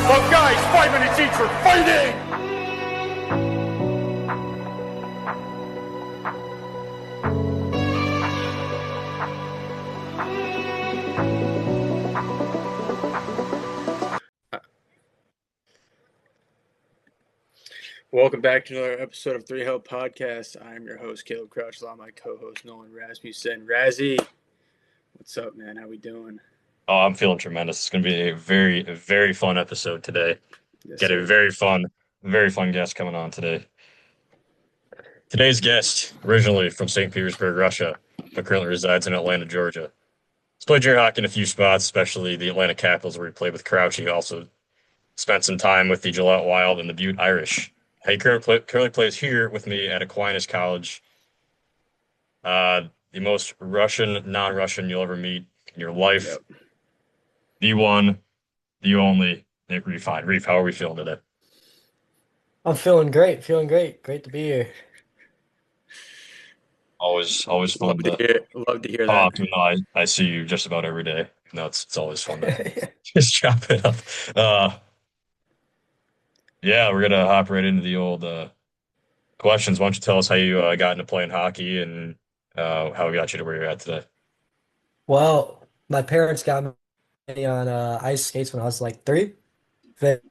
Well, guys, 5 minutes each for fighting! Welcome back to another episode of 3HL Podcast. I'm your host, Caleb Crouch, along with my co-host, Nolan Rasmussen. Razzie, what's up, man? How we doing? Oh, I'm feeling tremendous. It's going to be a very fun episode today. Yes, Get a sir. very fun guest coming on today. Today's guest, originally from St. Petersburg, Russia, but currently resides in Atlanta, Georgia. He's played junior hockey in a few spots, especially the Atlanta Capitals, where he played with Crouch. He also spent some time with the Gillette Wild and the Butte Irish. He currently plays here with me at Aquinas College. The most Russian, non-Russian you'll ever meet in your life. Yep. The one, the only, Nick Reef. Reef, how are we feeling today? I'm feeling great. Great to be here. Always fun Love to hear that. talk. I see you just about every day. No, it's always fun to just chop it up. Yeah, we're gonna hop right into the old questions. Why don't you tell us how you got into playing hockey and how it got you to where you're at today? Well, my parents got me on ice skates when I was like 3. Then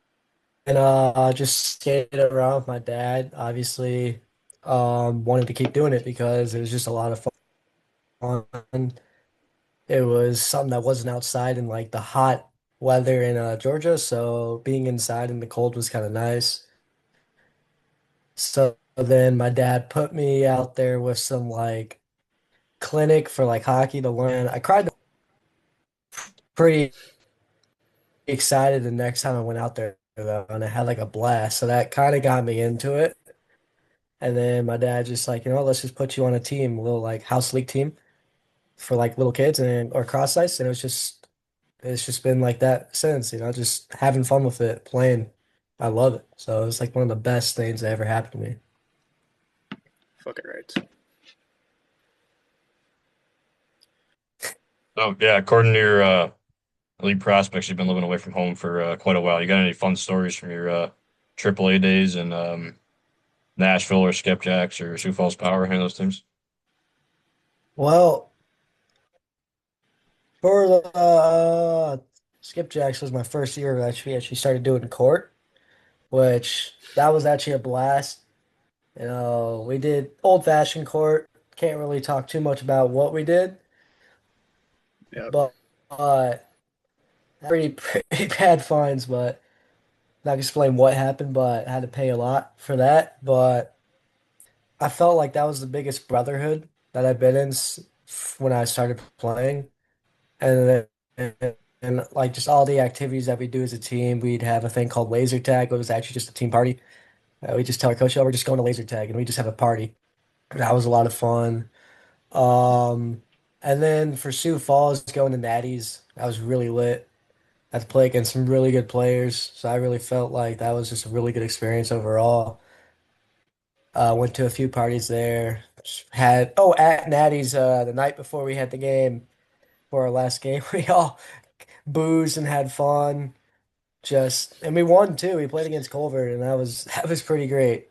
just skated around with my dad. Obviously, wanted to keep doing it because it was just a lot of fun. It was something that wasn't outside in like the hot weather in Georgia, so being inside in the cold was kind of nice. So then my dad put me out there with some like clinic for like hockey to learn. I cried pretty excited the next time I went out there though, and I had like a blast. So that kind of got me into it. And then my dad just like, let's just put you on a team, a little like house league team for like little kids and or cross ice. And it's just been like that since, just having fun with it, playing. I love it. So it's like one of the best things that ever happened to me. Fucking right. So yeah, according to your elite prospects, you've been living away from home for quite a while. You got any fun stories from your AAA days in Nashville or Skipjacks or Sioux Falls Power, any of those teams? Well, for the Skipjacks was my first year that we actually started doing court, which that was actually a blast. We did old-fashioned court. Can't really talk too much about what we did, Yep. but pretty bad fines. But not gonna explain what happened, but I had to pay a lot for that. But I felt like that was the biggest brotherhood that I've been in when I started playing, and and like just all the activities that we do as a team. We'd have a thing called laser tag. It was actually just a team party. We just tell our coach, "Oh, we're just going to laser tag," and we just have a party. That was a lot of fun. Um, and then for Sioux Falls, going to Natties, that was really lit. I had to play against some really good players, so I really felt like that was just a really good experience overall. Went to a few parties there. At Natty's the night before we had the game for our last game, we all boozed and had fun. And we won too. We played against Culver, and that was pretty great.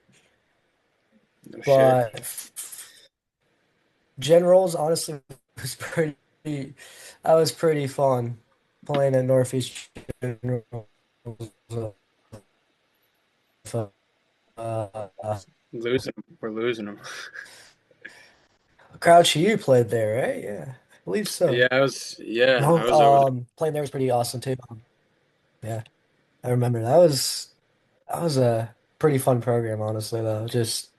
No shit. But Generals honestly was pretty that was pretty fun playing at Northeast Generals. Uh, We're losing them. Crouch, you played there, right? Yeah, I believe so. Yeah, I No, was over there. playing there was pretty awesome too. Yeah, I remember that was a pretty fun program, honestly, though. Just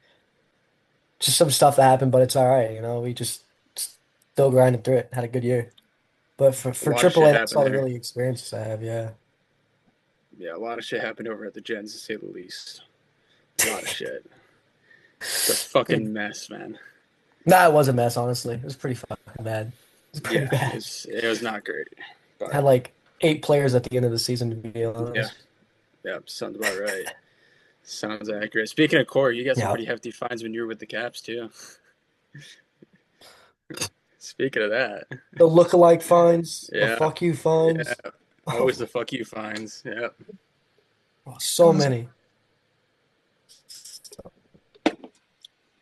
some stuff that happened, but it's all right. We just still grinded through it. Had a good year. But A for lot of shit AAA, that's happened all the there. really experiences I have. Yeah. Yeah, a lot of shit happened over at the Gens, to say the least. A lot of shit. It's a fucking mess, man. Nah, it was a mess, honestly. It was pretty fucking bad. It was pretty Yeah, bad. it was not great. But Had like 8 players at the end of the season, to be yeah, honest. yeah, sounds about right. Sounds accurate. Speaking of core, you got some Yeah. pretty hefty fines when you were with the Caps too. Speaking of that, The look-alike fines, the yeah, fuck you yeah, fines. always Oh, the fuck you fines. Yeah, Oh, so many.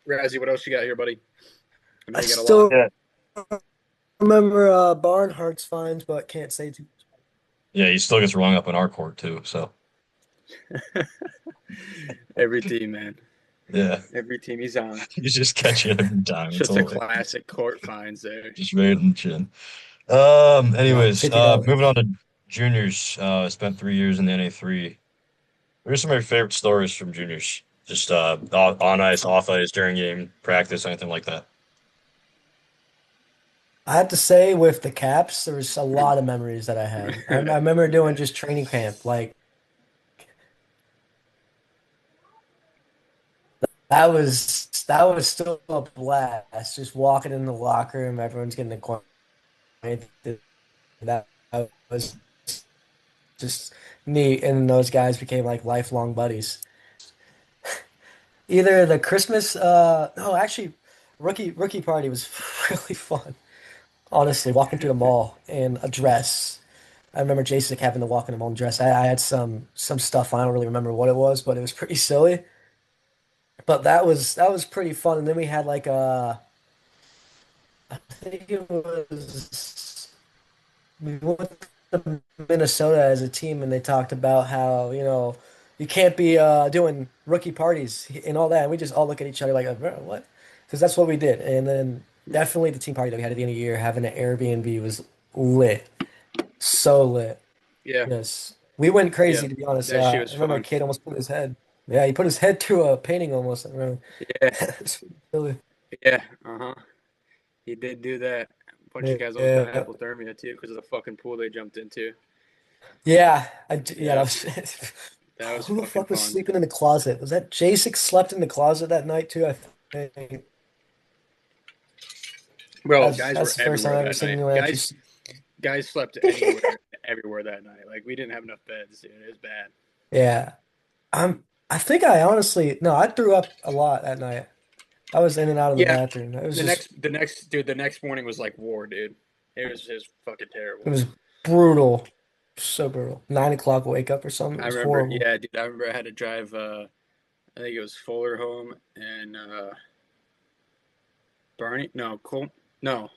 Razzie, what else you got here, buddy? I know I you got a lot. still remember Barnhart's fines, but can't say too. Yeah, he still gets rung up in our court too. So Every team, man. yeah, Every team he's on. he's just catching it every time. It's Just a hilarious. classic court fines there. Just right in the chin. Yeah, Anyways, moving on $50. to juniors. Spent 3 years in the NA3. What are some of your favorite stories from juniors? Just on ice, off ice, during game, practice, anything like that. I have to say, with the Caps, there was a lot of memories that I had. I remember doing just training camp. Like that was still a blast. Just walking in the locker room, everyone's getting acquainted. That was just neat, and those guys became like lifelong buddies. Either the Christmas, no, actually, rookie party was really fun. Honestly, walking through the mall in a dress. I remember Jason having to walk in a mall in a dress. I had some stuff. I don't really remember what it was, but it was pretty silly. But that was pretty fun. And then we had like I think it was we went to Minnesota as a team, and they talked about how you can't be doing rookie parties and all that. And we just all look at each other like, "Bro, what?" Because that's what we did. And then definitely the team party that we had at the end of the year, having an Airbnb was lit, so lit. Yeah, Yes, we went yeah. crazy to be honest. That shit I was remember a fun. kid almost put his head. Yeah, he put his head through a painting almost. I remember. Yeah, It's really, yeah. Uh-huh. He did do that. A bunch of guys almost got yeah, hypothermia too because of the fucking pool they jumped into. yeah. Yeah, Yeah, that was. that was Who the fucking fuck was fun. sleeping in the closet? Was that Jacek slept in the closet that night too? I think Bro, that's guys were that's the first time everywhere I've ever that seen night. anyone actually. Guys slept anywhere, everywhere that night. Like we didn't have enough beds, dude. It was bad. Yeah, I think I honestly no, I threw up a lot that night. I was in and out of the Yeah, bathroom. It was the just next, the next, dude. The next morning was like war, dude. It was fucking it terrible. was brutal, so brutal. 9 o'clock wake up or something. It I was remember, horrible. yeah, dude. I remember I had to drive. I think it was Fuller home and Barney. No, Cole. No,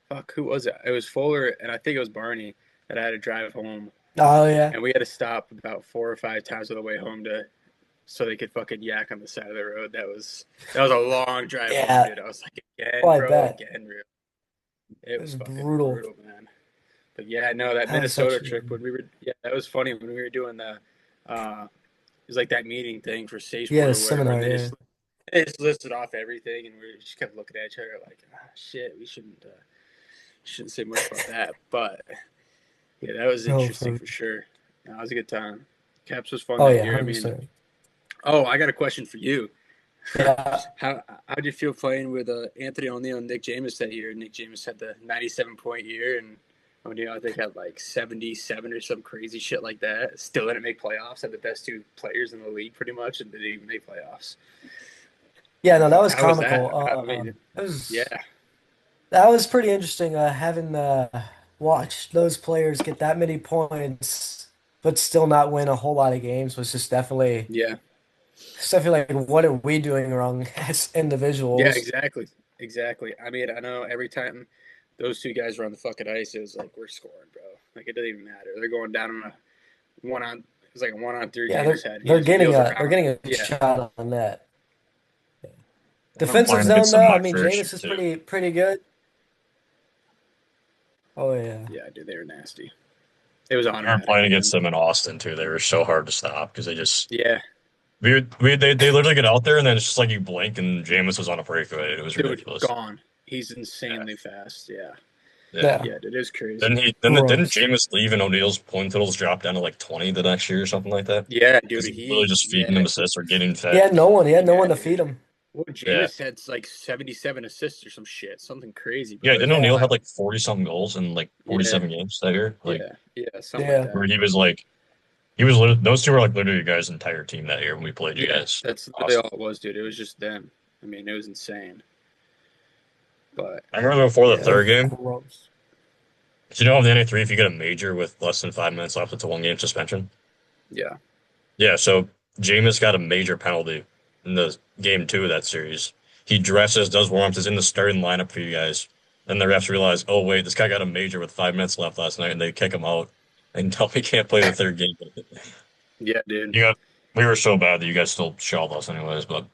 fuck. Who was it? It was Fuller and I think it was Barney that I had to drive home, Oh yeah, and we had to stop about 4 or 5 times on the way home to so they could fucking yak on the side of the road. That was a long drive home, yeah. dude. I was like, again, Oh, I bro, bet again, real. it It was was fucking brutal. brutal, man. But yeah, no, that That was Minnesota such. trip when we were, yeah, that was funny when we were doing it was like that meeting thing for Yeah, Sageport the or whatever, and seminar. Yeah. they just listed off everything, and we just kept looking at each other like, shit, we shouldn't say much about that, but yeah, that was Oh, interesting for sure. That was a good time. Caps was fun oh that yeah, year. I mean, 100%. oh, I got a question for you. Yeah. How'd you feel playing with Anthony O'Neill and Nick James that year? Nick James had the 97-point year, and O'Neill I think had like 77 or some crazy shit like that. Still didn't make playoffs. Had the best two players in the league pretty much, and didn't even make playoffs. Yeah, no, that was How was that? comical. I mean, It was yeah, that was pretty interesting. Having watched those players get that many points, but still not win a whole lot of games was just definitely yeah, stuff. Like, what are we doing wrong as yeah, individuals? exactly, exactly. I mean, I know every time those two guys were on the fucking ice, it was like we're scoring, bro. Like it doesn't even matter. They're going down on a one on. It was like a 1-on-3 Yeah, game just had. they're getting Wheels they're around. getting a Yeah, shot on that. I'm Defensive playing against zone some though, of I my mean, fair share Jameis is too. pretty good. Oh yeah. yeah, dude, they were nasty. It was I remember automatic playing for against them. them in Austin too. They were so hard to stop because Yeah, they literally get out there and then it's just like you blink and Jameis was on a breakaway. It was dude, ridiculous. gone. He's Yeah, insanely fast. Yeah, yeah. Yeah. yeah, it is Then crazy. didn't Gross. Jameis leave and O'Neal's point totals dropped down to like 20 the next year or something like that? Yeah, dude, Because he was literally just feeding them assists or getting He fed. had no one. He had no yeah, one to dude. feed him. Well, Yeah. Jameis had like 77 assists or some shit, something crazy, Yeah, bro. It didn't was O'Neal Yeah. have wild. like 40 something goals in like Yeah, 47 games that year? Like yeah, something like Yeah. that. where he was literally, those two were like literally your guys' entire team that year when we played you Yeah, guys. that's literally Awesome. all it was, dude. It was just them. I mean, it was insane. But I remember before the Yeah, it third was game, gross. do you know in the NA3 if you get a major with less than 5 minutes left, it's a 1 game suspension? Yeah. Yeah, so Jameis got a major penalty in the game 2 of that series. He dresses, does warm-ups, is in the starting lineup for you guys. Then the refs realize, oh wait, this guy got a major with 5 minutes left last night, and they kick him out and tell me he can't play the third game. Yeah, dude. You got, we were so bad that you guys still shelled us anyways, but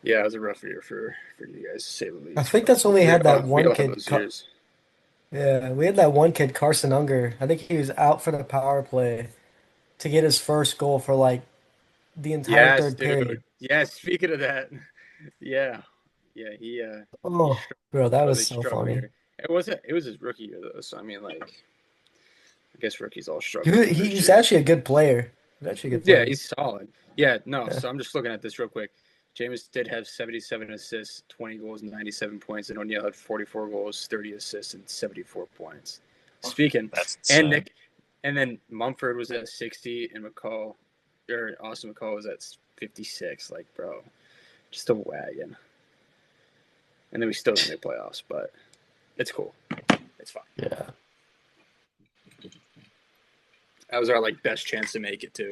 Yeah, it was a rough year for you guys, to say the I least. think But that's when we had that we one all have kid. those years. Yeah, we had that one kid, Carson Unger. I think he was out for the power play to get his first goal for like the entire Yes, third dude. period. Yeah, speaking of that, yeah. Yeah, he Oh, bro, that was really so struggled funny. here. It was his rookie year though, so I mean like I guess rookies all He, struggle wa- their he first was year. actually a good player. He was actually a good Yeah, player. he's solid. Yeah, no, Yeah. so I'm just looking at this real quick. Jameis did have 77 assists, 20 goals, and 97 points, and O'Neal had 44 goals, 30 assists, and 74 points. Speaking, that's and insane. Nick, and then Mumford was at 60, and Austin McCall was at 56. Like, bro, just a wagon. And then we still didn't make playoffs, but it's cool. It's fine. Yeah. That was our like best chance to make it too.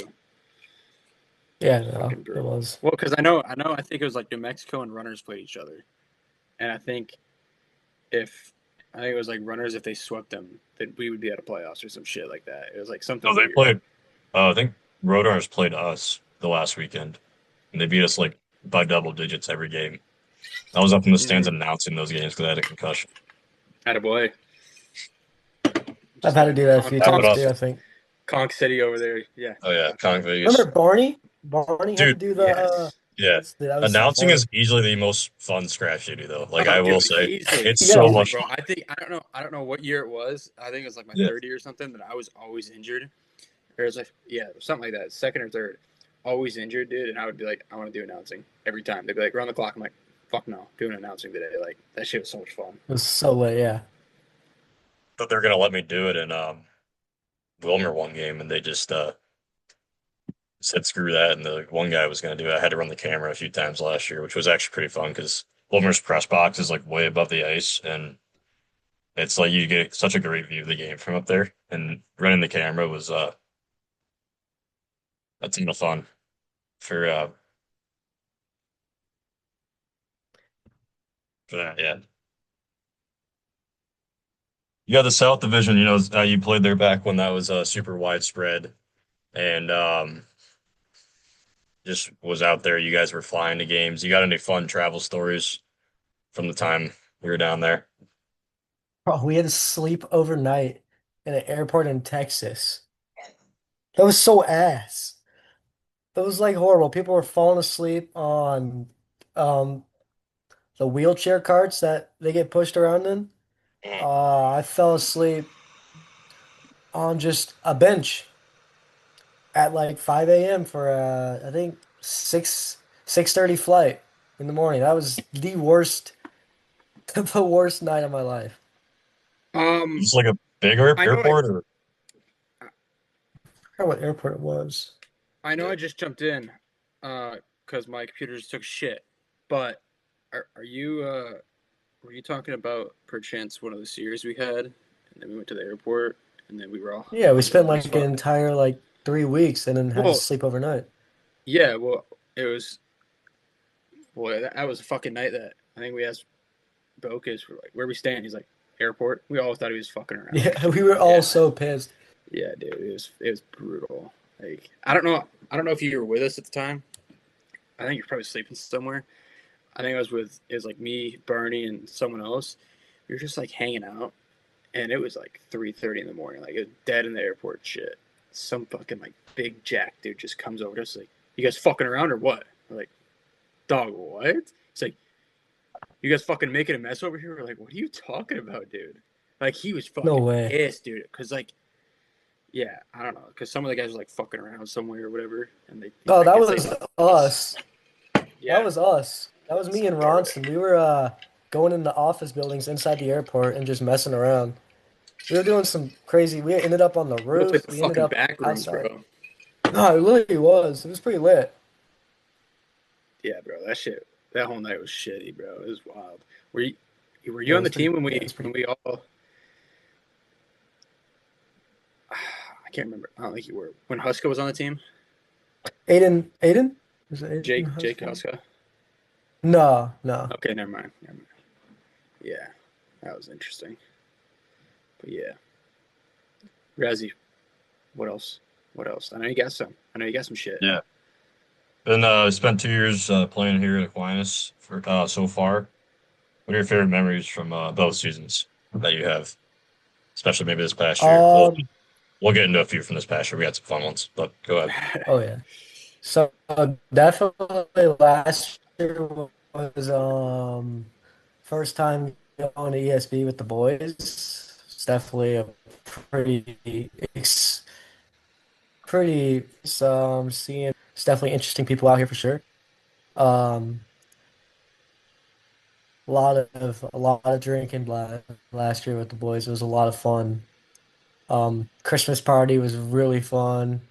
Yeah, no, Fucking it brutal. was. Well, because I think it was like New Mexico and Runners played each other, and I think it was like Runners if they swept them, then we would be out of playoffs or some shit like that. It was like Oh, something they weird. played, I think Roadrunners played us the last weekend, and they beat us like by double digits every game. I was up in the stands Mm-hmm. announcing those games because I had a concussion. Attaboy. I've Just had to do that a few That would times also, too, I think. Conch City over there. Yeah. oh yeah, Con Vegas. Remember Barney? Barney had to Dude, do the Yes. yeah. that was so Announcing fun. is easily the most fun scratch duty though. Like Oh, I will dude, say, easily, it's You gotta so easily, much bro. fun. I don't know what year it was. I think it was like my Yeah. third year or something that I was always injured. Or it was like something like that, second or third, always injured, dude. And I would be like, I want to do announcing every time. They'd be like, run the clock. I'm like, fuck no, doing announcing today. Like that shit was so much fun. It was so lit, yeah. But they're gonna let me do it in Wilmer one game, and they just said screw that, and the one guy was gonna do it. I had to run the camera a few times last year, which was actually pretty fun because Wilmer's press box is like way above the ice, and it's like you get such a great view of the game from up there. And running the camera was a ton of fun for that. Yeah. You got the South Division, you played there back when that was super widespread and just was out there. You guys were flying to games. You got any fun travel stories from the time you were down there? Bro, we had to sleep overnight in an airport in Texas. That was so ass. That was like horrible. People were falling asleep on um the wheelchair carts that they get pushed around in. I fell asleep on just a bench at like 5 a.m. for I think 6:30 flight in the morning. That was the worst the worst night of my life. Um, Just like a bigger I know airport or I forgot what airport it was. I just jumped in, because my computer just took shit. But are you were you talking about perchance one of the series we had, and then we went to the airport, and then we were all Yeah, we spent hungover as like an fuck? entire like 3 weeks and then had to Well, sleep overnight. yeah, well, it was boy that was a fucking night that I think we asked Bokus for like where we staying. He's like airport. We all thought he was fucking around. Yeah, we were all Yeah, so pissed. yeah, dude, it was brutal. Like I don't know if you were with us at the time. I think you're probably sleeping somewhere. I think it was like me, Bernie, and someone else. We were just like hanging out, and it was like 3:30 in the morning. Like it was dead in the airport. Shit, some fucking like big jack dude just comes over to us like, "You guys fucking around or what?" We're like, "Dog, what?" It's like, "You guys fucking making a mess over here?" We're like, "What are you talking about, dude?" Like he was No fucking way. pissed, dude. Cause like, yeah, I don't know. Cause some of the guys were like fucking around somewhere or whatever, and they Oh, I that guess they was thought us. us. That Yeah, was us. That was it's me and like, all right. Ronson. We were going in the office buildings inside the airport and just messing around. We were doing some crazy. We ended up on the It was roof. like the We ended fucking up back rooms, outside. bro. No, it literally was. It was pretty lit. Yeah, bro, that whole night was shitty, bro. It was wild. Were you were Yeah, you it on was the pretty. team Yeah, it was pretty. when we all? I can't remember. I don't think you were when Huska was on the team. Aiden? Is it Aiden Jake Huska? Huska. No, no. Okay, never mind. Yeah, that was interesting. But yeah, Razzie. What else? What else? I know you got some shit. Yeah. Been spent 2 years playing here at Aquinas for so far. What are your favorite memories from both seasons that you have, especially maybe this past year? Um, We'll get into a few from this past year. We had some fun ones, but go ahead. oh yeah. So definitely last year was first time going to ESB with the boys. It's definitely a pretty seeing it's definitely interesting people out here for sure. Um, a lot of drinking last year with the boys. It was a lot of fun. Christmas party was really fun.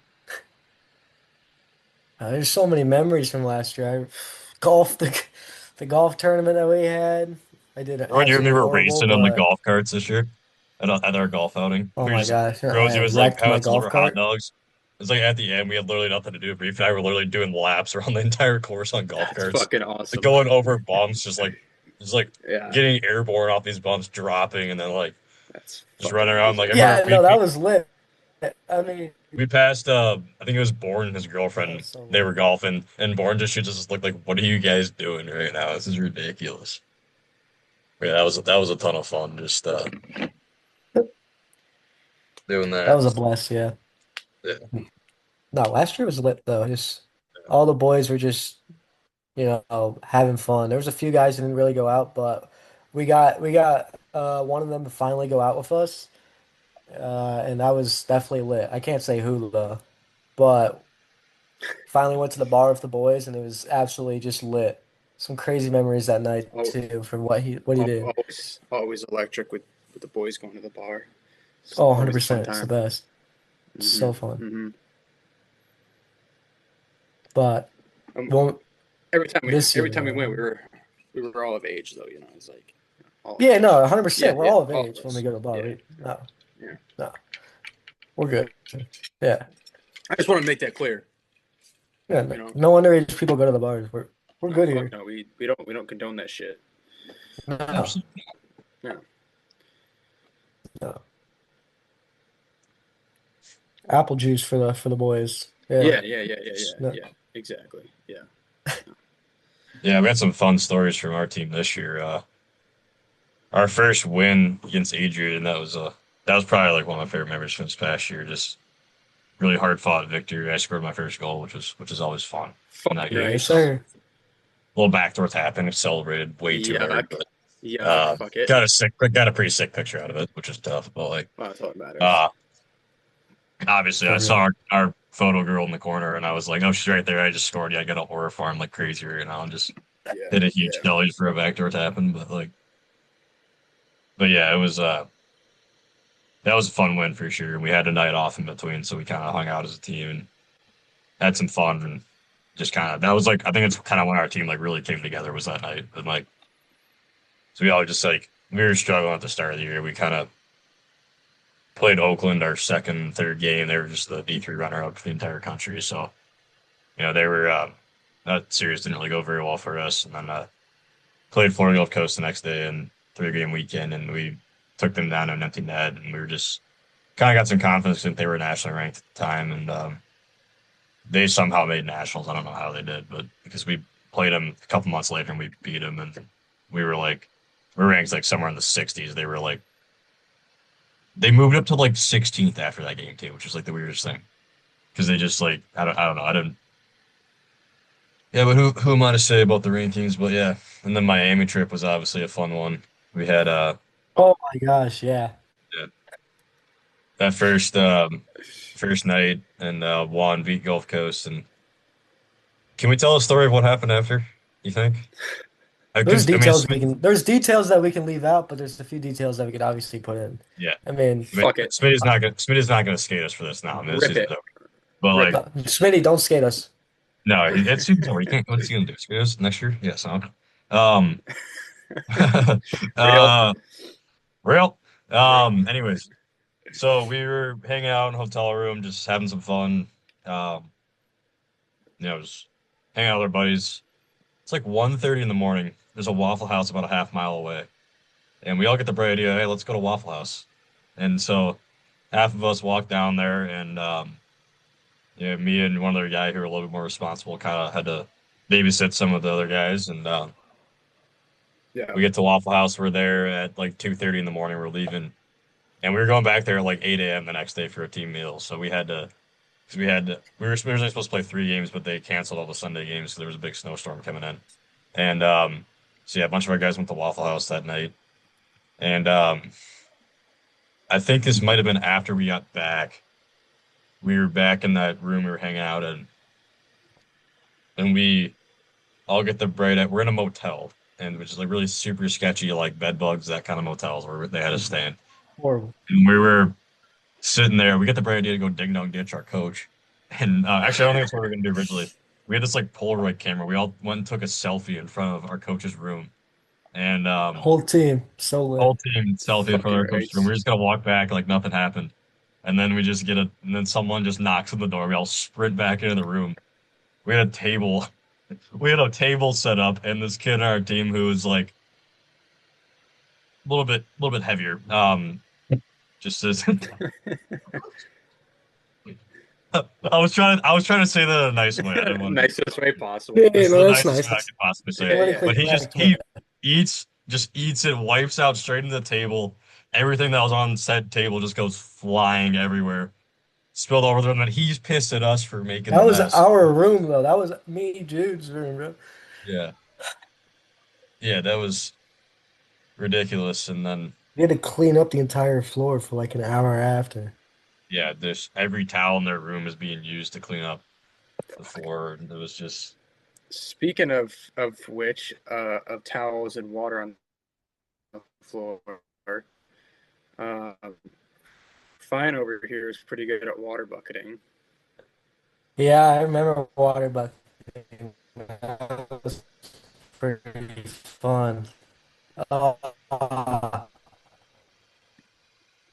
There's so many memories from last year. Golf, the golf tournament that we had, I did When you absolutely remember horrible, racing on the but golf carts this year at our golf outing, oh we were my just gosh, I Rosie was like, wrecked "How my to golf deliver hot cart. dogs." It's like at the end, we had literally nothing to do. Reef and I were literally doing laps around the entire course on golf That's carts, fucking like awesome. going over bumps, just like Yeah, getting airborne off these bumps, dropping, and then like that's just fucking running around. Like I amazing. remember Yeah, no, that was lit. I mean, we passed. I think it was Bourne and his that girlfriend. was so They lit. were golfing, and Bourne just shoots us looked like, "What are you guys doing right now? This is ridiculous." Yeah, that was a ton of fun. Just doing That that. was a bless, yeah. Yeah. No, last year was lit though. Just all the boys were just, having fun. There was a few guys that didn't really go out, but we got one of them to finally go out with us. And that was definitely lit. I can't say who though, but finally went to the bar with the boys and it was absolutely just lit. Some crazy memories that night Oh, too from what he did. always electric with the boys going to the bar. It's Oh, always a fun 100%. It's the time. best. It's hmm so fun. hmm But Um, won't every time we this every year time we went, though. we were all of age though. It's like all of Yeah, no, age. Yeah, 100%. We're yeah, all of all of age when we us. go to the bar. Yeah, No, yeah. no, we're good. Yeah. I just want to make that clear. Yeah, You no, know, no underage people go to the bars. We're no, good fuck here. no. We don't condone that shit. No, Absolutely. No. no. Apple juice for the boys. Yeah. Yeah. No. Exactly. Yeah. Yeah, we had some fun stories from our team this year. Our first win against Adrian, that was probably like one of my favorite memories from this past year. Just really hard fought victory. I scored my first goal, which is always fun in that Fucking game. Yes, nice. sir. Little backdoor tap and celebrated way too hard, Yuck. but Yuck. Fuck it. got a pretty sick picture out of it, which is tough. But like, Well, that's all that matters. uh, obviously, For I saw real. our photo girl in the corner, and I was like, "Oh, she's right there! I just scored! Yeah, I got a horror farm like crazy right now, and just Yeah. hit a huge Yeah. jelly for a backdoor tapping." But yeah, it was that was a fun win for sure. We had a night off in between, so we kind of hung out as a team and had some fun and just kind of that was like I think it's kind of when our team like really came together was that night. And like so we all just like we were struggling at the start of the year. We kind of played Oakland our second, third game. They were just the D3 runner up for the entire country. So they were that series didn't really go very well for us. And then played Florida Gulf Coast the next day and 3-game weekend, and we took them down to an empty net, and we were just kind of got some confidence that they were nationally ranked at the time, and they somehow made nationals. I don't know how they did, but because we played them a couple months later and we beat them, and we were ranked like somewhere in the 60s. They moved up to like 16th after that game too, which is like the weirdest thing because they just like I don't know I didn't. Yeah, but who am I to say about the rankings? But yeah, and then Miami trip was obviously a fun one. We had Oh my gosh, yeah. yeah, that first night and won beat Gulf Coast. And can we tell a story of what happened after? You think? There's Because I mean, details there's details that we can leave out, but there's a few details that we could obviously put in. yeah, I mean, Fuck it. Smitty's not gonna skate us for this now. I mean, this Rip season's it. over. But Rip like, it. Smitty, don't skate us. no, it's season's over. You can't. What's he gonna do? Skate us next year? Yes. Um. Real. uh. Real. Anyways, So we were hanging out in a hotel room, just having some fun. Um, just hanging out with our buddies. It's like 1:30 in the morning. There's a Waffle House about a half mile away. And we all get the bright idea, hey, let's go to Waffle House. And so half of us walk down there, and me and one other guy who were a little bit more responsible kind of had to babysit some of the other guys. And Yeah. we get to Waffle House. We're there at like 2:30 in the morning. We're leaving, and we were going back there at like 8 a.m. the next day for a team meal. So we were originally supposed to play 3 games, but they canceled all the Sunday games because there was a big snowstorm coming in. And so yeah, a bunch of our guys went to Waffle House that night. And I think this might have been after we got back. We were back in that room we were hanging out in, and we all get the bright. We're in a motel, and which is like really super sketchy, like bed bugs, that kind of motels where they had us staying. Horrible. And we were sitting there. We get the bright idea to go ding dong ditch our coach. And actually, I don't think that's what we were gonna do originally. We had this like Polaroid camera. We all went and took a selfie in front of our coach's room, and Whole team so lit. whole team selfie in front of our Fucking coach's room. right. We're just gonna walk back like nothing happened, and then we just and then someone just knocks on the door. We all sprint back into the room. We had a table, we had a table set up, and this kid on our team who was like a little bit heavier. Just as I was trying to say that in a nice way. I didn't want to. Nicest way possible. Yeah, This is no, the that's nicest nice. way I could possibly say it. Yeah, yeah. Politically But he correct, but eats it, wipes out straight into the table. Everything that was on said table just goes flying everywhere, spilled over the room. And he's pissed at us for making the that was mess. our room though. That was me, Jude's room, bro. Yeah, yeah, that was ridiculous. And then We had to clean up the entire floor for like an hour after. yeah, this every towel in their room is being used to clean up the floor. And it was just Speaking of which, of towels and water on the floor, uh, Fine over here is pretty good at water bucketing. Yeah, I remember water bucketing. That was pretty fun. Uh,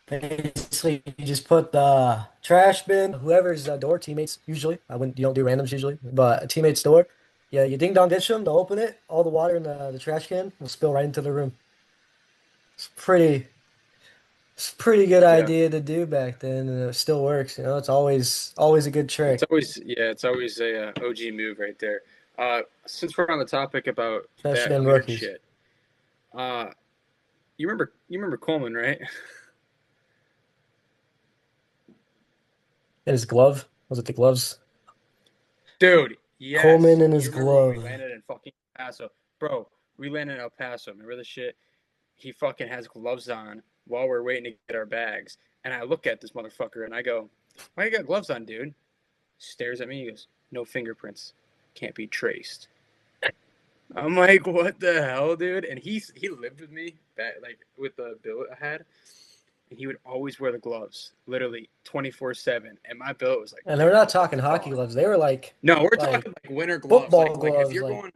Basically, you just put the trash bin, whoever's door, teammates usually. You don't do randoms usually, but a teammate's door. Yeah, you ding dong ditch them, they'll open it. All the water in the trash can will spill right into the room. It's pretty, it's a pretty good Yeah, idea to do back then, and it still works. It's always a good trick, it's always a OG move right there. Since we're on the topic about especially that in weird rookies. shit, uh, you remember Coleman, right? And his glove, was it the gloves? Dude, yes. Coleman and his You remember when we glove. landed in fucking El Paso, bro? We landed in El Paso. Remember the shit? He fucking has gloves on while we're waiting to get our bags, and I look at this motherfucker and I go, "Why you got gloves on, dude?" Stares at me. He goes, "No fingerprints, can't be traced." I'm like, "What the hell, dude?" And he lived with me back like with the billet I had, and he would always wear the gloves, literally 24/7. And my billet was like, And they're not talking "What the hockey fuck?" gloves. They were like No, we're like talking like winter gloves. football Like if gloves, you're like going,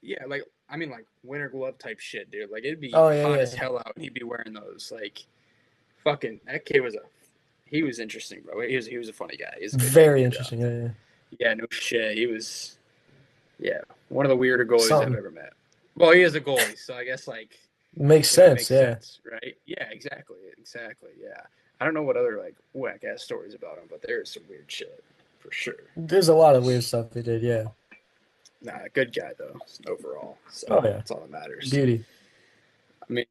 yeah, like I mean like winter glove type shit, dude. Like it'd be oh yeah, hot as yeah. hell out, and he'd be wearing those. Like fucking that kid he was interesting, bro. He was a funny guy. He's a good Very dude. interesting. Yeah, yeah. Yeah, no shit. He was one of the weirder goalies I've Something ever met. Well, he is a goalie, so I guess like makes that sense. makes Yeah, sense, right? Yeah, exactly. Yeah. I don't know what other like whack ass stories about him, but there's some weird shit for sure. there's a lot of weird stuff they did. Yeah. Nah, good guy though overall. So Oh yeah. that's all that matters. Beauty. I mean,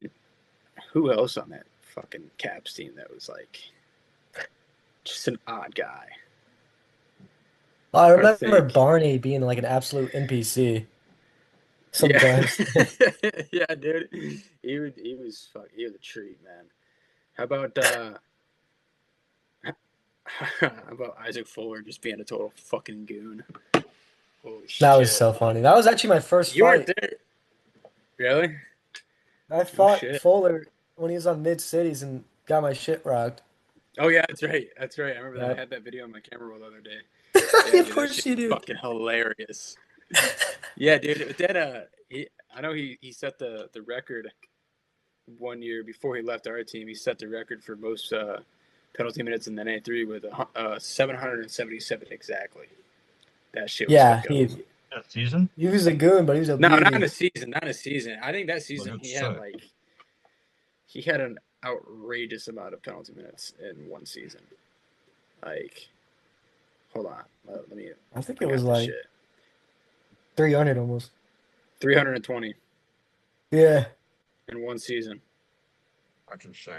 who else on that fucking Caps team that was like just an odd guy? I I remember think. Barney being like an absolute NPC Yeah, sometimes. yeah, dude. He was a treat, man. How about how about Isaac Fuller just being a total fucking goon? Holy That was shit! so funny. That was actually my first You weren't fight. there, really? I Oh fought shit! Fuller when he was on Mid Cities and got my shit rocked. Oh yeah, that's right. That's right. I remember that. I Yep. had that video on my camera roll the other day. Yeah, Of dude, that course shit you was do. fucking hilarious. Yeah, dude. But then I know he set the record one year before he left our team. He set the record for penalty minutes in the NA3 with 777 exactly. That shit was Yeah, fucking. That season? he was a goon, but he was a No, not in beauty. a season. Not in a season. I think that season Look, he it's had sick. he had an outrageous amount of penalty minutes in one season. Like, hold on, let me. I think I it got was this like shit. 300 almost. 320 Yeah. in one season. That's insane.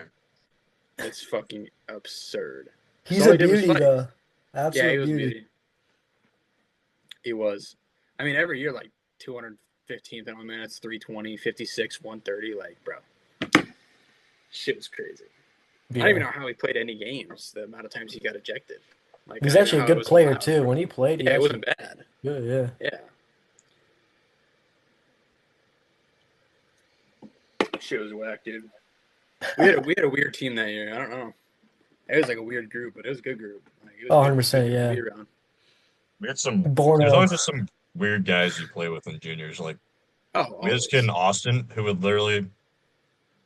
It's fucking absurd. He's So all a he did was beauty, fight. though. Yeah, he Absolute was a beauty. beauty. He was. I mean, every year, like 215 penalty minutes, 320, 56, 130. Like, bro, shit was crazy. I don't even know how he played any games, the amount of times he got ejected. Like, He's I don't actually a know how it good was player, allowed, too. bro. When he played, he Yeah, it actually wasn't bad. good, yeah. Yeah. Shit was whack, dude. We had a weird team that year. I don't know. It was like a weird group, but it was a good group. Like, it was Oh, good 100%, group to yeah. be around. We had some. There's Borno. always just some weird guys you play with in juniors. Like Oh, we had this kid in always. Austin who would literally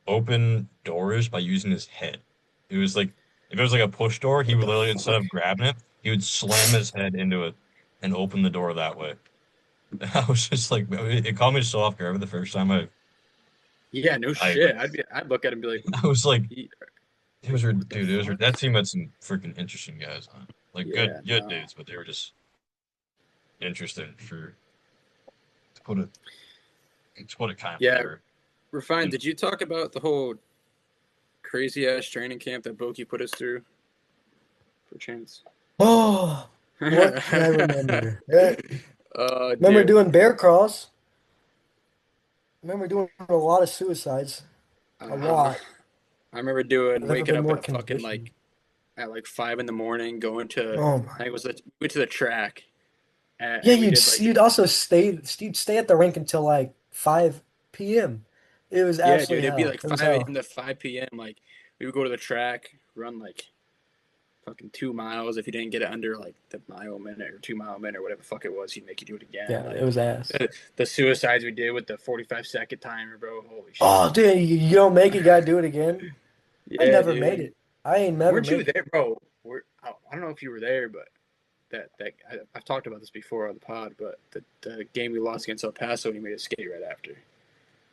open doors by using his head. It was like if it was like a push door, he What would the literally instead fuck? of grabbing it, he would slam his head into it and open the door that way. I was just like, it caught me so off guard the first time Yeah, no I shit. I'd look at him and be like, I was like, "Ye- it was what the dude, fuck? that team had some freaking interesting guys on. Like Yeah, good no. dudes, but they were just interesting for to put it to put it kindly. Yeah, They were Refine, did you talk about the whole crazy ass training camp that Boki put us through for chance? Oh, what can I remember? Oh, Remember dude. doing bear crawls? Remember doing a lot of suicides. A Uh-huh. lot. I remember I've never waking been up more at fucking conditioned. at like 5 in the morning, going to Oh I my. think it was we went to the track Yeah, and we did like you'd also stay at the rink until like 5 p.m. It was yeah, dude, absolutely it'd be hell. like It was 5 a.m. hell. to 5 p.m. Like we would go to the track, run like fucking 2 miles. If you didn't get it under like the mile a minute or 2 mile a minute or whatever the fuck it was, he'd make you do it again. Yeah, it Like was ass. the suicides we did with the 45-second timer, bro. Holy shit. Oh, dude, you don't make it, gotta do it again. I Yeah, never made dude. it. I ain't never Weren't you make it. there, bro? I don't know if you were there, but I've talked about this before on the pod. But the game we lost against El Paso, and he made a skate right after.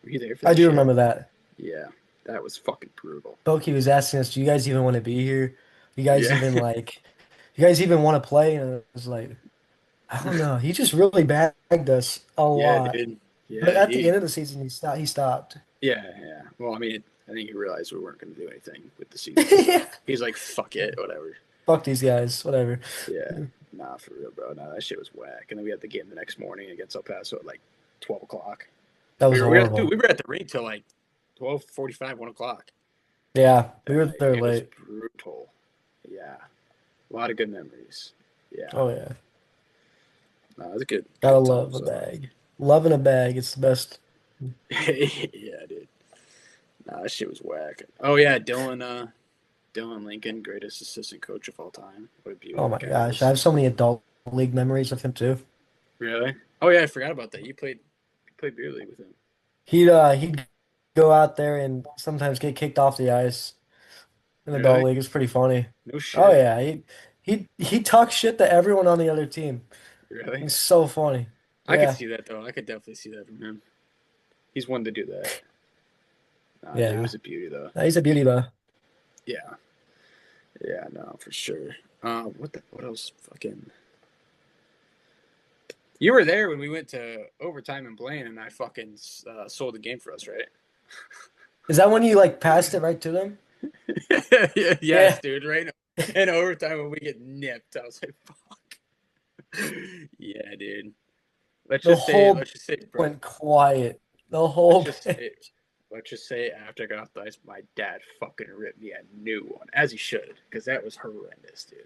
Were you there for I that do shit? remember that. Yeah, that was fucking brutal. Boki was asking us, "Do you guys even want to be here? Yeah, You guys even want to play?" And it was like, I don't know. He just really bagged us a yeah, lot. dude. But Yeah, at the end of the season, he stopped. He stopped. yeah. Well, I mean, I think he realized we weren't going to do anything with the season, so he's like, "Fuck it, whatever." Fuck these guys. Whatever. Yeah, nah, for real, bro. Nah, that shit was whack. And then we had the game the next morning against El Paso at like 12 o'clock. That was We horrible. were at the rink till like 12:45, 1 o'clock. Yeah, we were there It was late. brutal. Yeah, a lot of good memories. Yeah, Oh yeah, no, it was good, gotta good love times a though. bag. Love in a bag. It's the best. Yeah, dude. Nah, that shit was whack. Oh yeah, Dylan Lincoln, greatest assistant coach of all time. What a beauty Oh that my guy gosh, I is. have so many adult league memories of him too. Really? Oh yeah, I forgot about that. You played beer league with him. He'd go out there and sometimes get kicked off the ice in adult Really? league. It's pretty funny. No Oh shit. yeah, he talks shit to everyone on the other team. Really? It's so funny. I could Yeah, see that though. I could definitely see that from him. He's one to do that. Nah, dude, it yeah. was a beauty though. He's a beauty though. Yeah. Yeah, no, for sure. What else? Fucking. You were there when we went to overtime in Blaine, and I fucking sold the game for us, right? Is that when you like passed it right to them? Yes, Yeah. dude. Right in overtime when we get nipped, I was like, "Fuck." Yeah, dude. The Let's whole just say, bro. went quiet. The Let's whole just say, let's just say after I got off the ice, my dad fucking ripped me a new one, as he should, because that was horrendous, dude.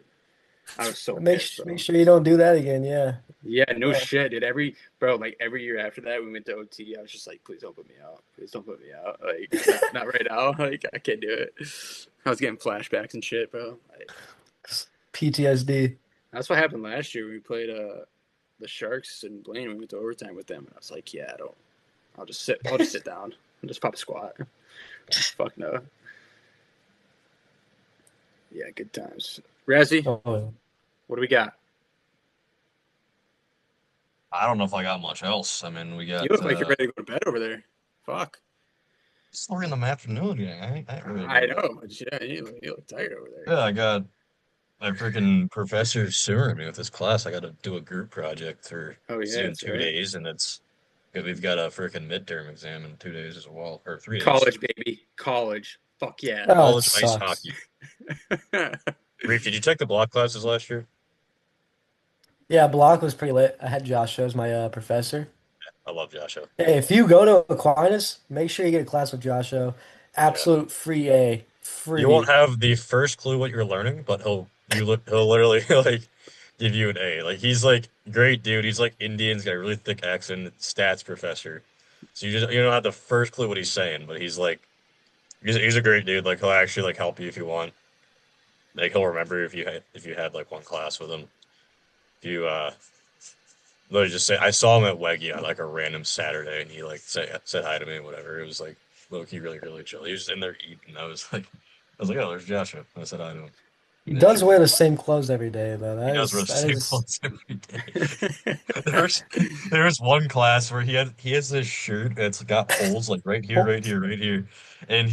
I was so pissed, make bro. sure you don't do that again. Yeah. Yeah, no Yeah. shit, dude. Like every year after that, we went to OT. I was just like, please don't put me out. Please don't put me out. Like, not right now. Like, I can't do it. I was getting flashbacks and shit, bro. Like, PTSD. that's what happened last year. We played the Sharks in Blaine. We went to overtime with them, and I was like, yeah, I don't. I'll just sit. I'll just sit down and just pop a squat. Fuck no. Yeah, good times. Razzie, Oh, what do we got? I don't know if I got much else. I mean, we You got look like you're ready to go to bed over there. Fuck. it's 3 in the afternoon. Yeah, I ain't really I go to bed. know. But yeah, you look tired over there. Yeah, I got my freaking professor suing me with this class. I got to do a group project for Oh it's yeah, due in that's two right. days, and we've got a freaking midterm exam in 2 days as well, or 3 days. College, baby. College. Fuck yeah. oh, it College ice sucks. hockey. Reef, did you take the block classes last year? Yeah, block was pretty lit. I had Josh as my professor. I love Joshua. Hey, if you go to Aquinas, make sure you get a class with Josho. Yeah. Absolute free A. You won't Free. have the first clue what you're learning, but he'll literally like give you an A. Like he's like great dude. He's like Indian. He's got a really thick accent. Stats professor. So you don't have the first clue what he's saying, but he's a great dude. Like he'll actually like help you if you want. Like he'll remember if you had like one class with him. If you literally just say I saw him at Weggy on like a random Saturday and he like said hi to me and whatever. It was like low key really chill. He was just in there eating. I was like, oh, there's Joshua. I said hi to him. He And does wear the same clothes every day, though. he That does wear is the that same is clothes every day. There's there's one class where he has this shirt that's got holes like right here, right here, right here. And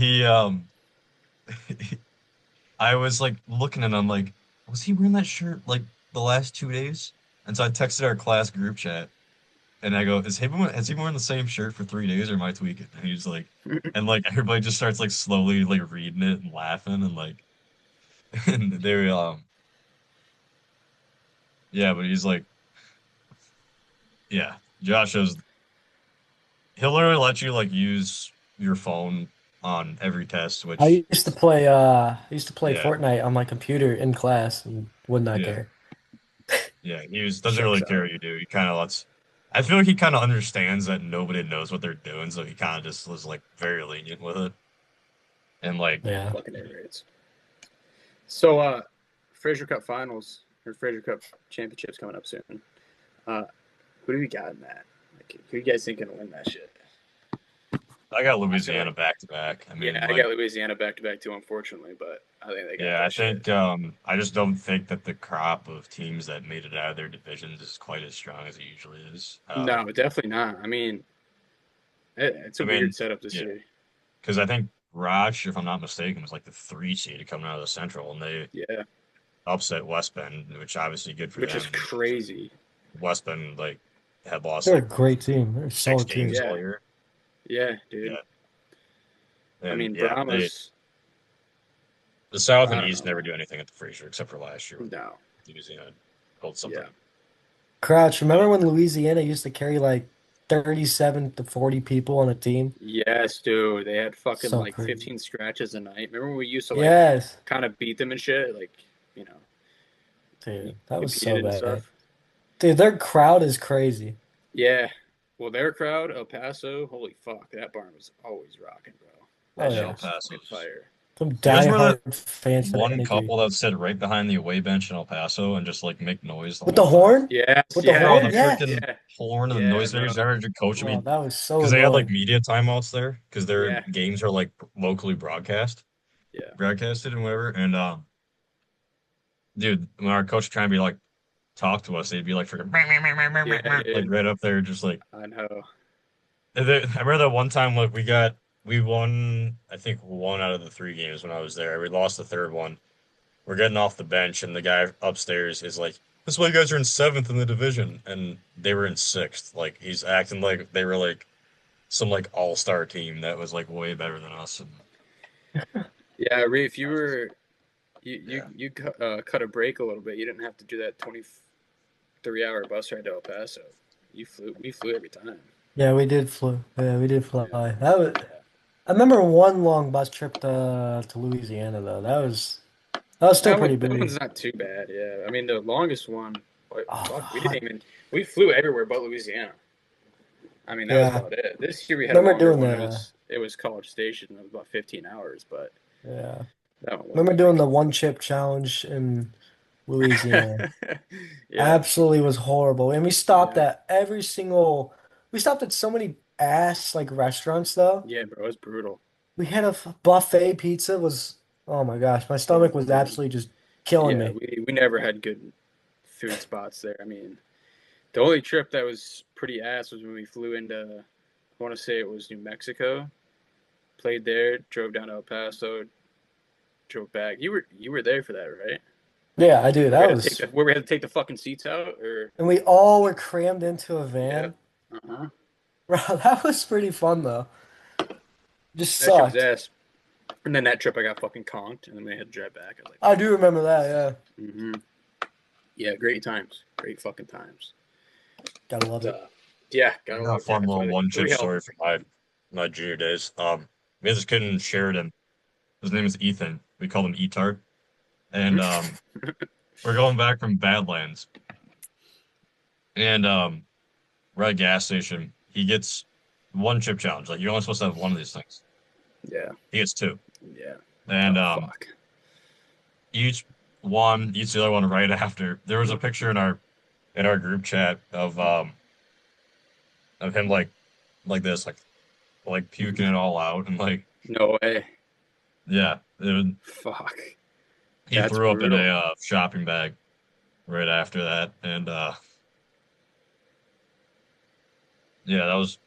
I was like looking at him like, was he wearing that shirt like the last 2 days? And so I texted our class group chat and I go, has he been wearing the same shirt for 3 days or am I tweaking? And he's like, and like everybody just starts like slowly like reading it and laughing and like, and they're, yeah, but he's like, yeah, Josh knows he'll literally let you like use your phone on every test, which I used to play yeah, Fortnite on my computer in class and would not yeah, care. yeah. Doesn't Checks really care out. what you do. He kind of lets. I feel like he kind of understands that nobody knows what they're doing, so he kind of just was like very lenient with it. And like, Yeah. Fucking A-grades. So, Fraser Cup finals or Fraser Cup championships coming up soon. Uh, who do we got in that? Like, who you guys think gonna win that shit? I got I feel Louisiana like, back to back. I mean, yeah, I like, got Louisiana back to back too, unfortunately, but I think they got yeah, I that shit. think I just don't think that the crop of teams that made it out of their divisions is quite as strong as it usually is. No, definitely not. I mean, it's a I weird mean, setup this yeah, year. because I think Raj, if I'm not mistaken, was like the 3 seed coming out of the Central, and they Yeah, upset West Bend, which obviously good for which is them. crazy. West Bend like had lost They're a like great team. They're a six solid team. games all Yeah, year. yeah, dude. Yeah, I and mean, yeah, Brahma's. the South I and don't East know. never do anything at the Fraser except for last year when No. Louisiana pulled something. Yeah. Crouch, Uh, remember when Louisiana used to carry like 37 to 40 people on a team? Yes, dude. They had fucking So like crazy. 15 scratches a night. Remember when we used to like Yes. kind of beat them and shit? Like, you know, Dude, that was so competed and bad. stuff. Dude, their crowd is crazy. Yeah. Well, their crowd, El Paso, holy fuck, that barn was always rocking, bro. Oh That yeah, shit El yeah. was fucking Paso's. fire. Some You guys remember diehard fans to the one nitty gritty. couple that sit right behind the away bench in El Paso and just like make noise the With whole the time? horn? Yes, With the yeah, Bro, horn? the yeah, Yes. freaking yeah, horn and the yeah, noise bro. makers ever coach Oh, me that was so because they had like annoying. media timeouts there because their Yeah, games are like locally yeah, broadcasted and whatever. And dude, when our coach would try and be like talk to us, they'd be like freaking yeah, like dude. right up there, just like. I know. I remember that one time like we won I think one out of the 3 games when I was there. We lost the third one. We're getting off the bench and the guy upstairs is like, "This is why you guys are in seventh in the division," and they were in sixth. Like he's acting like they were like some like all-star team that was like way better than us. And Yeah, if you were yeah, cut a break a little bit, you didn't have to do that 23-hour bus ride to El Paso. We flew every time. Yeah, we did fly. Yeah, we did fly. Yeah, That was. I remember one long bus trip to Louisiana though. That was still pretty that big. one's not too bad. Yeah, I mean the longest one. Fuck, we Oh, didn't even. We flew everywhere but Louisiana. I mean that was yeah. about it. This year we had a Remember longer doing one. the It was College Station. It was about 15 hours, but yeah. that one wasn't Remember that doing big. the one chip challenge in Louisiana. Yeah, Absolutely was horrible. And yeah, we stopped at so many ass like restaurants though. yeah, bro. It was brutal. We had a buffet pizza was Oh my gosh, my stomach was absolutely just killing Yeah, me. we never had good food spots there. I mean, the only trip that was pretty ass was when we flew into, I want to say it was New Mexico, played there, drove down to El Paso, drove back. You were there for that, right? Yeah, I do. That was, Where we had to take the fucking seats out, or and we all were crammed into a yeah, van. uh-huh. Bro, that was pretty fun though. Just That shit was sucked. ass. And then that trip I got fucking conked, and then we had to drive back. I was I do remember that. Yeah, like, yeah, great times, great fucking times. gotta love it. Yeah, I gotta got a love that. fun little one We chip helped. story from my junior days. We had this kid in Sheridan. His name is Ethan. We called him E-Tart. And we're going back from Badlands. And we're at a gas station. He gets one chip challenge. Like you're only supposed to have one of these things. Yeah, He gets two. yeah. And Oh fuck. each eats the other one right after. There was a picture in our group chat of him like this, like puking it all out and like No way. yeah. Fuck. He That's threw up in brutal. a shopping bag right after that, and yeah, that was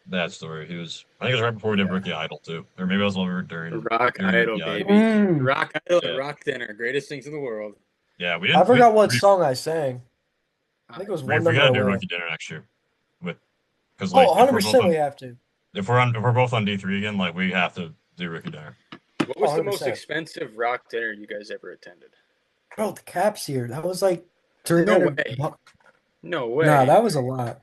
that story. I think it was right before we did Yeah. Rookie Idol too, or maybe it was over Rock during Idol, Rookie Idol. baby. Mm, Rock Idol and Yeah, Rock Dinner, greatest things in the world. yeah, I we forgot what song I sang. I think it was we One we Number gotta do Away. Rookie Dinner next year with because Oh, like 100% we have to. if we're both on D3 again, like we have to do Rookie Dinner. What Oh, was the most 100%. expensive rock dinner you guys ever attended? Bro, the caps here. That was like No 300 way. bucks. No Nah, way. that was a lot.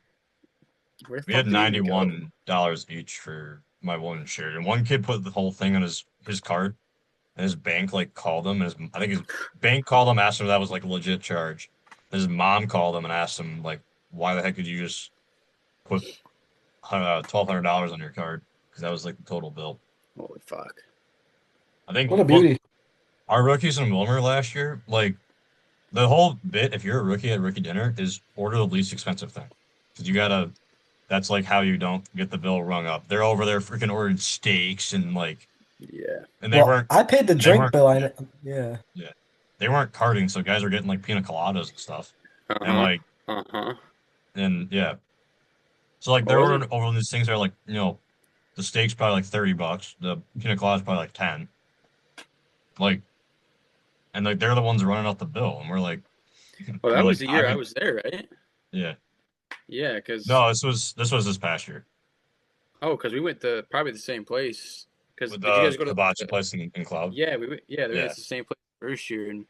Where the We had fuck did we even go? $91 each for my one shirt, and one kid put the whole thing on his card, and his bank like called him, and I think his bank called him, asked him if that was like a legit charge. His mom called him and asked him like, why the heck did you just put $1,200 on your card? Because that was like the total bill. Holy fuck. I think What a beauty. our rookies in Wilmer last year, like the whole bit, if you're a rookie at rookie dinner, is order the least expensive thing. Because you gotta, that's like how you don't get the bill rung up. They're over there freaking ordering steaks and like, Yeah. and Well, I paid the they drink weren't, bill. yeah, Yeah. yeah, they weren't carding, so guys are getting like pina coladas and stuff, and Uh-huh. like, Uh-huh. and yeah, so like What they're was it? ordering over these things that are like, the steak's probably like $30, the pina colada's probably like 10, like, and like they're the ones running out the bill, and we're like, Well, we're that was like, the I year I mean, was there, right? yeah, Yeah, because no, this was this past year. because we went to probably the same place. Because With did you the guys go to hibachi place in Cloud. yeah, we went we went Yeah, to the same place first year, and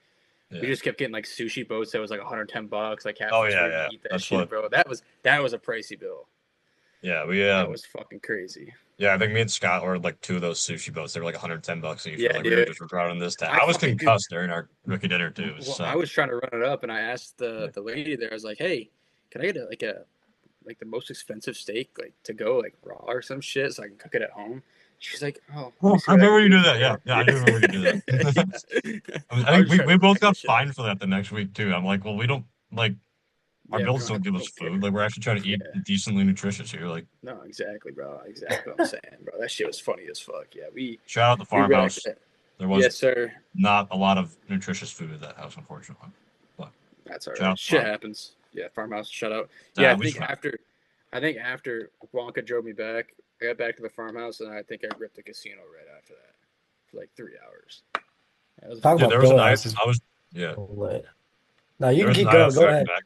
we yeah. just kept getting like sushi boats that was like $110, like half Oh price yeah, where you yeah. eat that That's shit, what. bro. That was a pricey bill. Yeah, That was fucking crazy. yeah. I think me and Scott ordered like two of those sushi boats. They were like $110 each. Yeah, Like we were dude. just running this town. I I was fucking dude. concussed during our rookie dinner too. Well, I So was trying to run it up, and I asked yeah. the lady there. I was like, "Hey, can I get like the most expensive steak like to go like raw or some shit so I can cook it at home?" She's like, "Oh, let me Oh, see I what I can remember you do did for that. you." Yeah, yeah. I do remember you did that. Yeah. I I was think just trying we to both pack got that shit fined up. for that the next week too. I'm like, well, we don't like our Yeah, we bills don't don't have, give we us don't care. food. Like we're actually trying to eat Yeah. decently nutritious here. Like No, exactly, bro. Exactly what I'm saying, bro. That shit was funny as fuck. Yeah, shout out the we wrecked farmhouse. it. There was Yes, sir. not a lot of nutritious food at that house, unfortunately. But That's all shout right. out the Shit farm. happens. Yeah, farmhouse. Shut out. Yeah, Yeah, we survived. after Wonka drove me back, I got back to the farmhouse, and I think I ripped the casino right after that for like 3 hours. That was a Talk Dude, fun. about there was a Bill night Houses. I was yeah. Lit. Now you There can was a keep night I going. was Go driving ahead. back.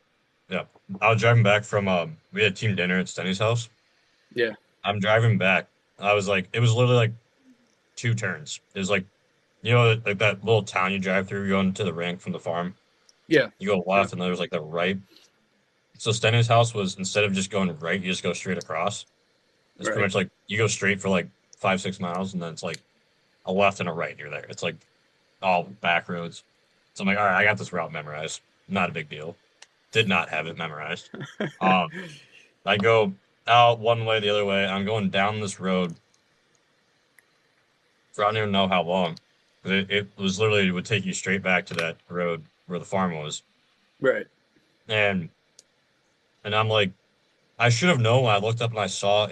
Yeah. I was driving back from we had team dinner at Stenny's house. Yeah. I'm driving back. I was like it was literally like two turns. It was like like that little town you drive through going to the rank from the farm. Yeah. You go Yeah. left and then there's like the right. So Stenny's house was instead of just going right, you just go straight across. It's pretty Right. much like you go straight for like 5-6 miles and then it's like a left and a right and you're there. It's like all back roads. So I'm like, all right, I got this route memorized. Not a big deal. Did not have it memorized. Um, I go out one way, the other way. I'm going down this road for I don't even know how long. It was literally it would take you straight back to that road where the farm was. Right. And I'm like, I should have known when I looked up and I saw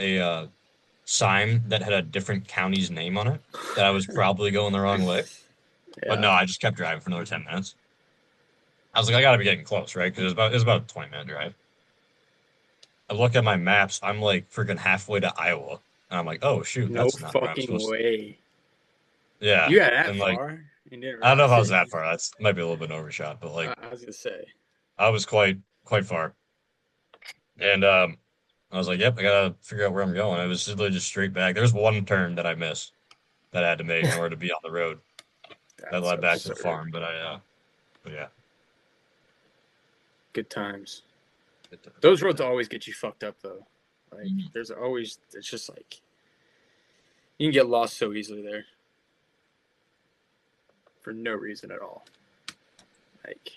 sign that had a different county's name on it that I was probably going the wrong way. But no, Yeah. I just kept driving for another 10 minutes. I was like, I gotta be getting close, right? Because it was about a 20-minute drive. I look at my maps, I'm like freaking halfway to Iowa. And I'm like, oh shoot, No that's not where I'm fucking supposed to. way. Yeah. You got that And like far? You didn't I don't know if realize I was it? that far. That's might be a little bit overshot, but like I was gonna say. I was quite far. And I was like, yep, I gotta figure out where I'm going. It was literally just straight back. There's one turn that I missed that I had to make in order to be on the road that That's led back to the absurd. farm. But yeah. Good times. Those roads always get you fucked up though. Like there's always it's just like you can get lost so easily there. For no reason at all. Like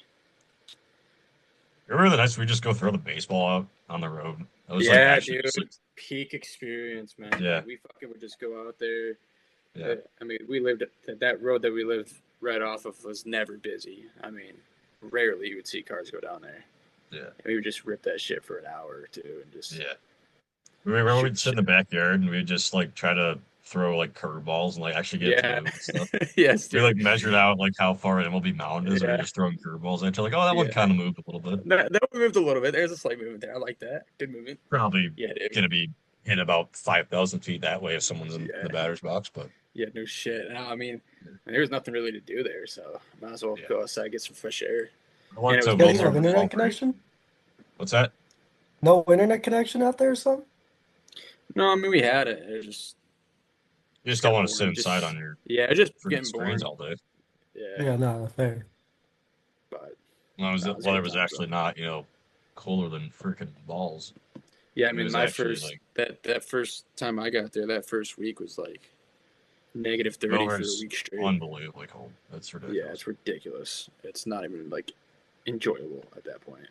Remember the nights we just go throw the baseball out on the road? It was like yeah, actually dude. just like, Peak experience, man. yeah, Like, we fucking would just go out there. yeah. I mean, we lived that road that we lived right off of was never busy. I mean, rarely you would see cars go down there. Yeah. And we would just rip that shit for an hour or two and just Yeah. Remember we'd shoot sit in the shit. backyard and we'd just like try to throw like curveballs and like actually get it to Yeah. move and stuff. Yes, We like dude. measured out like how far MLB Mound is, and we Yeah. were just throwing curveballs at you. Like, oh, that one Yeah. kind of moved a little bit. That one moved a little bit. There's a slight movement there. I like that. Good movement. Probably Yeah, dude. gonna be hit about 5,000 feet that way if someone's in Yeah. the batter's box. But Yeah, no shit. I mean, there was nothing really to do there, so might as well go outside, get some fresh air. I went And it to was You good guys don't have Wilmer too. internet Fall Creek. connection? What's that? No internet connection out there or something? No, I mean we had it. It was just You just got don't want to boring. sit inside on your Yeah, just freaking getting boring. screens all day. Yeah, Yeah, no, fair. but Well, no, it was weather good was times, actually though. not, colder than freaking balls. Yeah, I It mean was my actually first like that first time I got there, that first week was like negative 30 for a Wilmer's week straight. unbelievably cold. That's Yeah, ridiculous. it's ridiculous. It's not even like enjoyable at that point.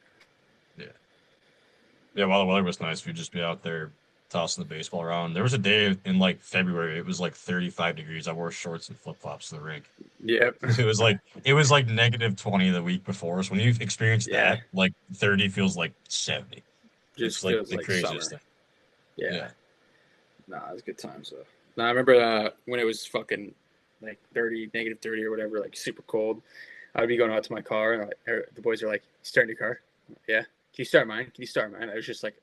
Yeah, while the weather was nice, we'd just be out there tossing the baseball around. There was a day in like February, it was like 35 degrees. I wore shorts and flip flops to the rink. Yep. It was like negative 20 the week before. So when you've experienced Yeah. that, like 30 feels like 70. Just It's like feels the like craziest summer. thing. Yeah. Nah, it was good times though. Now I remember when it was fucking like 30, negative 30 or whatever, like super cold. I'd be going out to my car and the boys are like, "You starting your car?" Yeah. Can you start mine? Can you start mine? It was just like,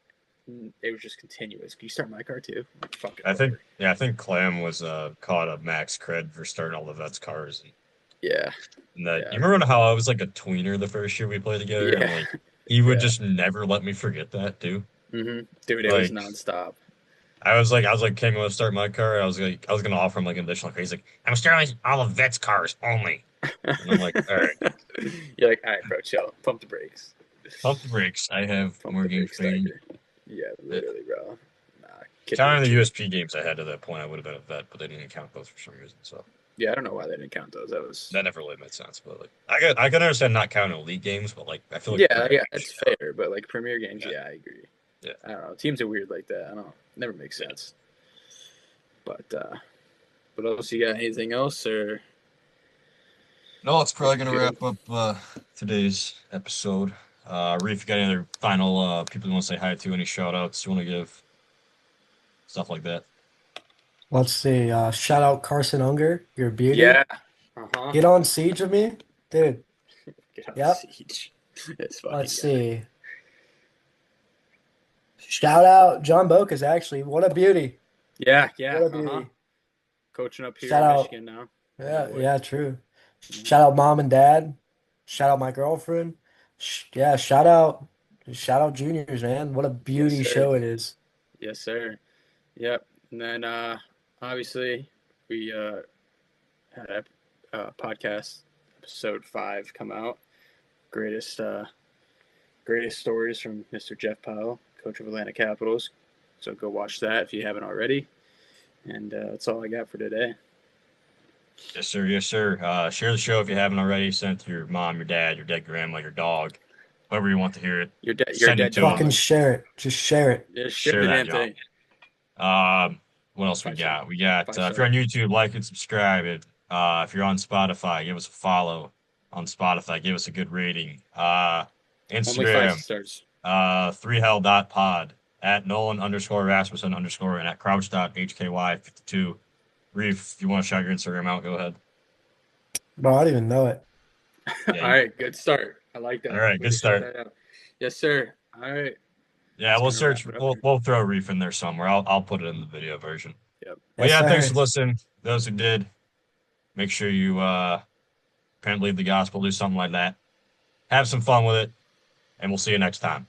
it was just continuous. Can you start my car too? Like, fuck it. I think Clam was caught a max cred for starting all the vets' cars. Yeah. And that Yeah. you remember how I was like a tweener the first year we played together, and Yeah. like he would Yeah. just never let me forget that too. Dude, it was Like nonstop. I was like, came to start my car. I was gonna offer him like an additional car. He's like, I'm starting all of vets' cars only. And I'm like, all right, You're like, all right, bro, chill. Pump the brakes. pump the brakes. I have Pump more the games brakes, playing. Tiger. Yeah, literally, bro. Nah, kid Counting the nature. USP games I had to that point, I would have been a vet, but they didn't count those for some reason. So Yeah, I don't know why they didn't count those. that never really made sense. But like, I can understand not counting elite games, but like, I feel like Yeah, Premier yeah, League it's should count. fair, but like Premier games, Yeah. yeah, I agree. Yeah. I don't know. Teams are weird like that. I don't. Never makes sense. But else, you got anything else or? No, it's probably gonna Good. wrap up today's episode. Reef, you got any other final people you want to say hi to? Any shout outs you want to give? Stuff like that. Let's see. Shout out Carson Unger, you're a beauty. Yeah. Uh-huh. Get on Siege with me, dude. Get on Yep. Siege. It's fucking Let's guy. see. Shout out John Bocas, actually. What a beauty. Yeah. What a beauty. Coaching up here Shout in out. Michigan now. Yeah, boy. yeah, true. Shout out mom and dad. Shout out my girlfriend. Yeah, shout out juniors, man. What a beauty sir. show it is. Yes, sir. Yep. And then obviously we had a podcast episode 5 come out. Greatest stories from Mr. Jeff Powell, coach of Atlanta Capitals. So go watch that if you haven't already. And that's all I got for today. Yes, sir. Yes, sir. Share the show if you haven't already. Send it to your mom, your dad, your dead grandma, your dog, whoever you want to hear it. Your Send it dead to dog. Fucking share it. Just share it. Yeah, share Share the that damn thing. What else we 5 got? We got 5 if you're on YouTube, like and subscribe it. If you're on Spotify, give us a follow on Spotify. Give us a good rating. Only 5 Instagram, stars. 3hell.pod. at Nolan_Rasmussen_ and at Crouch.HKY52. Reef, if you want to shout your Instagram out, go ahead. Bro, I don't even know it. Yeah, All right, good start. I like that. All right, Way good to shout start. that out. Yes, sir. All right. Yeah, Just we'll gonna wrap search. it up We'll here. we'll throw Reef in there somewhere. I'll put it in the video version. Yep. But Yes, yeah, thanks sir. for listening. Those who did, make sure you can't believe the gospel, do something like that. Have some fun with it, and we'll see you next time.